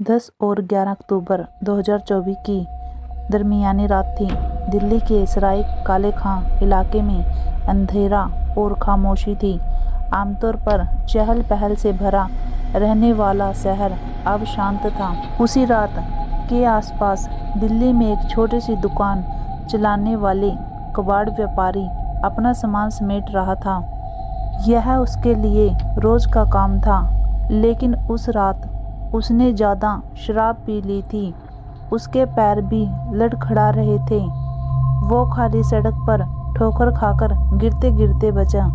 10 और 11 अक्टूबर 2024 की दरमियानी रात थी। दिल्ली के सराय काले खां इलाके में अंधेरा और खामोशी थी। आमतौर पर चहल पहल से भरा रहने वाला शहर अब शांत था। उसी रात के आसपास दिल्ली में एक छोटी सी दुकान चलाने वाले कबाड़ व्यापारी अपना सामान समेट रहा था। यह उसके लिए रोज का काम था, लेकिन उस रात उसने ज़्यादा शराब पी ली थी। उसके पैर भी लड़खड़ा रहे थे। वो खाली सड़क पर ठोकर खाकर गिरते गिरते बचा।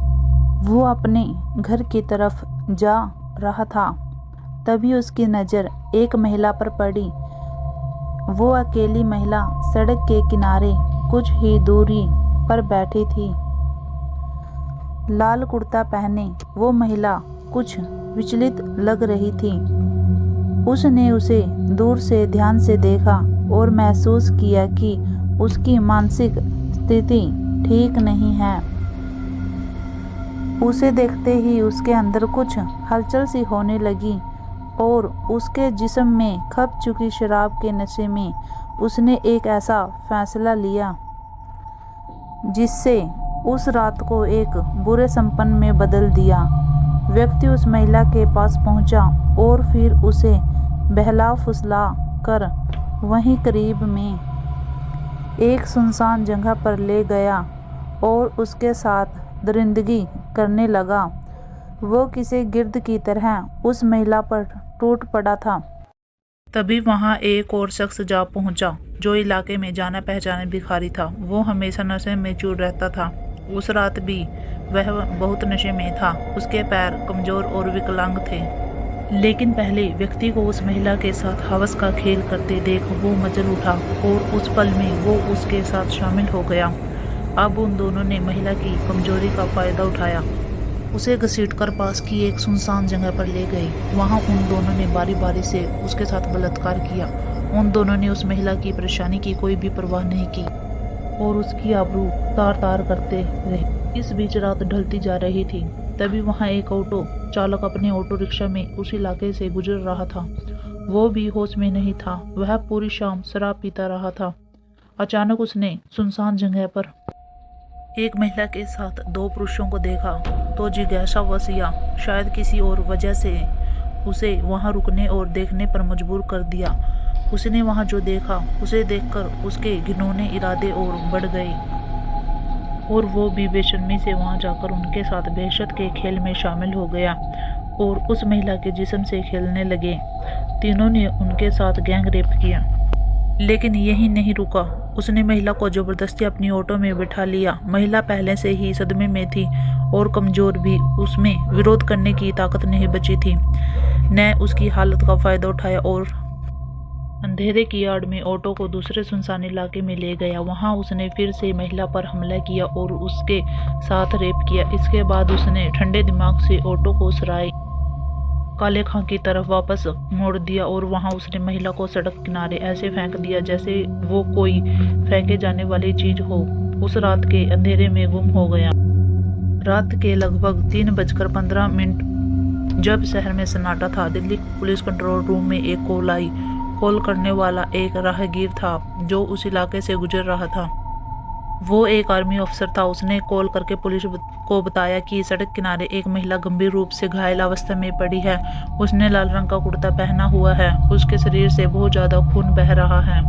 वो अपने घर की तरफ जा रहा था, तभी उसकी नज़र एक महिला पर पड़ी। वो अकेली महिला सड़क के किनारे कुछ ही दूरी पर बैठी थी। लाल कुर्ता पहने वो महिला कुछ विचलित लग रही थी। उसने उसे दूर से ध्यान से देखा और महसूस किया कि उसकी मानसिक स्थिति ठीक नहीं है। उसे देखते ही उसके अंदर कुछ हलचल सी होने लगी और उसके जिस्म में खप चुकी शराब के नशे में उसने एक ऐसा फैसला लिया जिससे उस रात को एक बुरे सपन में बदल दिया। व्यक्ति उस महिला के पास पहुंचा और फिर उसे बहला फुसला कर वहीं करीब में एक सुनसान जगह पर ले गया और उसके साथ दरिंदगी करने लगा। वो किसी गिर्द की तरह उस महिला पर टूट पड़ा था। तभी वहां एक और शख्स जा पहुंचा जो इलाके में जाना पहचाना भिखारी था। वो हमेशा नशे में चूर रहता था। उस रात भी वह बहुत नशे में था। उसके पैर कमजोर और विकलांग थे। लेकिन पहले व्यक्ति को उस महिला के साथ हवस का खेल करते देख वो मचल उठा और उस पल में वो उसके साथ शामिल हो गया। अब उन दोनों ने महिला की कमजोरी का फायदा उठाया। उसे घसीटकर पास की एक सुनसान जगह पर ले गए। वहां उन दोनों ने बारी बारी से उसके साथ बलात्कार किया। उन दोनों ने उस महिला की परेशानी की कोई भी परवाह नहीं की और उसकी आबरू तार तार करते रहे। इस बीच रात ढलती जा रही थी। तभी वहां एक ऑटो चालक अपने ऑटो रिक्शा में उस इलाके से गुजर रहा था। वो भी होश में नहीं था। वह पूरी शाम शराब पीता रहा था। अचानक उसने सुनसान जगह पर एक महिला के साथ दो पुरुषों को देखा तो जिज्ञासावश या शायद किसी और वजह से उसे वहां रुकने और देखने पर मजबूर कर दिया। उसने वहां जो देखा उसे देखकर उसके घिनौने इरादे और बढ़ गए और वो भी बेशर्मी से वहां जाकर उनके साथ वहशत के खेल में शामिल हो गया और उस महिला के जिस्म से खेलने लगे। तीनों ने उनके साथ गैंग रेप किया। लेकिन यही नहीं रुका। उसने महिला को जबरदस्ती अपनी ऑटो में बिठा लिया। महिला पहले से ही सदमे में थी और कमजोर भी। उसमें विरोध करने की ताकत नहीं बची थी। ने उसकी हालत का फायदा उठाया और अंधेरे की आड़ में ऑटो को दूसरे सुनसान इलाके में ले गया। वहां उसने फिर से महिला पर हमला किया और उसके साथ रेप किया। इसके बाद उसने ठंडे दिमाग से ऑटो को सराय काले खां की तरफ वापस मोड़ दिया और वहां उसने महिला को सड़क किनारे ऐसे फेंक दिया जैसे वो कोई फेंके जाने वाली चीज हो। उस रात के अंधेरे में गुम हो गया। रात के लगभग 3:15 जब शहर में सन्नाटा था, दिल्ली पुलिस कंट्रोल रूम में एक कॉल आई। कॉल करने वाला एक राहगीर था जो उस इलाके से गुजर रहा था। वो एक आर्मी अफसर था। उसने कॉल करके पुलिस को बताया कि सड़क किनारे एक महिला गंभीर रूप से घायल अवस्था में पड़ी है। उसने लाल रंग का कुर्ता पहना हुआ है। उसके शरीर से बहुत ज्यादा खून बह रहा है।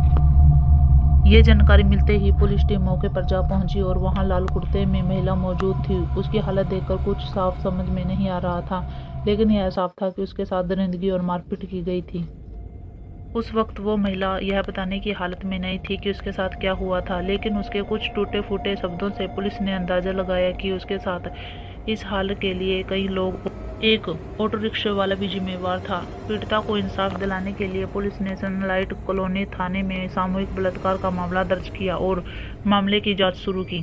ये जानकारी मिलते ही पुलिस टीम मौके पर जा पहुंची और वहां लाल कुर्ते में महिला मौजूद थी। उसकी हालत देखकर कुछ साफ समझ में नहीं आ रहा था, लेकिन यह साफ था कि उसके साथ दरिंदगी और मारपीट की गई थी। उस वक्त वो महिला यह बताने की हालत में नहीं थी कि उसके साथ क्या हुआ था, लेकिन उसके कुछ टूटे फूटे शब्दों से पुलिस ने अंदाजा लगाया कि उसके साथ इस हाल के लिए कई लोग, एक ऑटो रिक्शा वाला भी जिम्मेवार था। पीड़िता को इंसाफ दिलाने के लिए पुलिस ने सनलाइट कॉलोनी थाने में सामूहिक बलात्कार का मामला दर्ज किया और मामले की जांच शुरू की।